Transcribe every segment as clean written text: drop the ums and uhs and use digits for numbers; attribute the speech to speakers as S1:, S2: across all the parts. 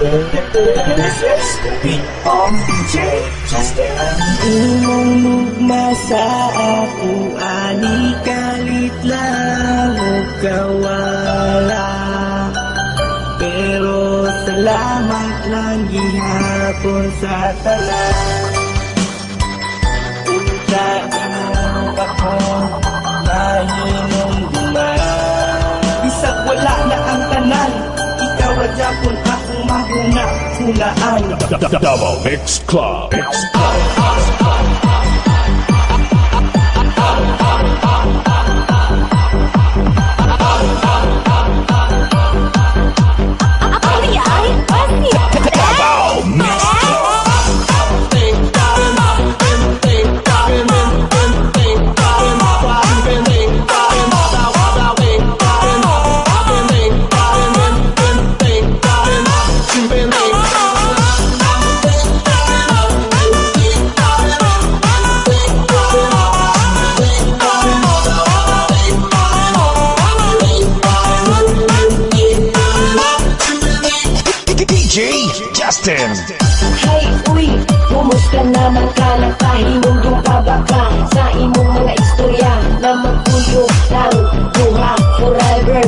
S1: This is the beat of DJ Justin.
S2: Imong lugma sa ako, ani kalit lang o kawala. Pero salamat lang gihapon sa tanan. Sa imong ako, mahinong duman. Bisag wala na ang tanan, ikaw radya kung akong mahuna-hunaan.
S3: Double Mix Club. Justin.
S4: Hey, uy, kumusta naman ka? Nakahinundong ka ba ka sa imong mga istorya na magpuyo lang buha forever?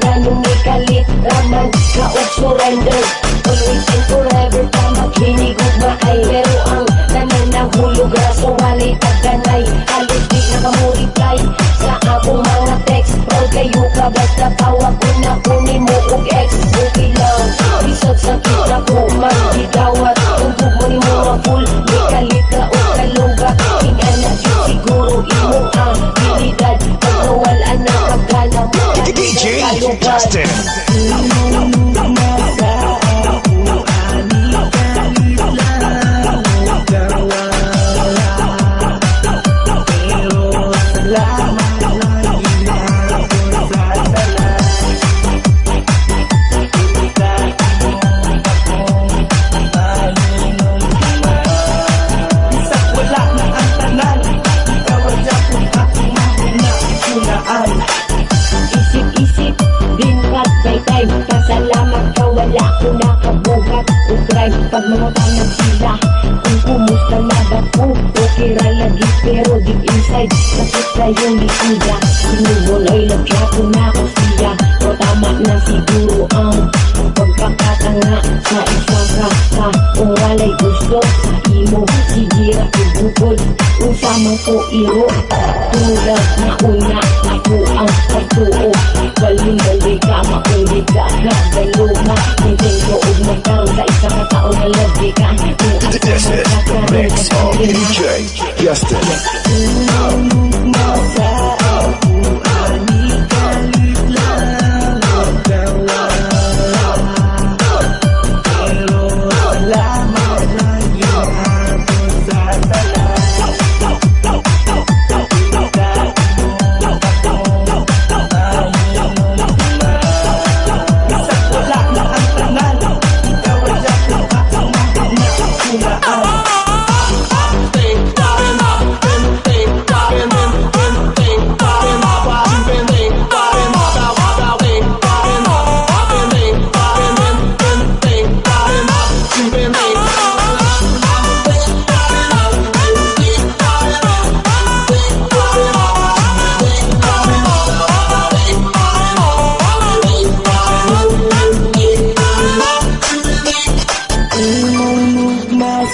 S4: Ganong ikalit raman ka o surrender. Always and forever ka maghinigog maay. Pero ang tanan na hulog raso walay pagkanay. Halos di nakamuriply sa akong mga text. Proud kayo ka basta tawag ko na kunin mo og ex. Okay lang, bisag sakit na ko man gidawat. Tungkog mo ni mga full, may kalitra o kaluga. Ingana yun siguro imo ang bilidad. Pagkawalan na pagkana mo
S3: DJ Justin.
S4: Isip-isip, din kat may time. Pasalamat ka, wala ko nakabuhat o crime. Pag mga tanong sila, kung kumusta na ba ko, okay ra lagi pero deep inside sakit na yung likida. Sinubol ay nagyato na ko siya, o tama na siguro ang pagkakatanga sa isang kaka. Kung walay gusto sa imo, sige ra ibukod usama ko iro. Tulad na una ako ang pagtuo, balin-balik ka, makulit ka, nagdaluma. Hinting ko og magtang sa isang katao na lagi ka.
S3: This is the mix of DJ Justin.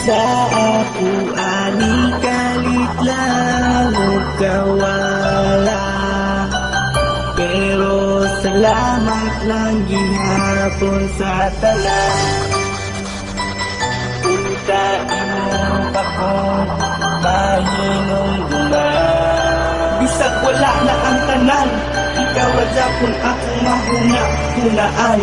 S2: Sa ako, ani kalit lang o kawala. Pero salamat lang gihapon sa tanan. Punta imong ako, mahinong duman. Bisag wala na ang tanan, ikaw radya kung akong mahuna-hunaan.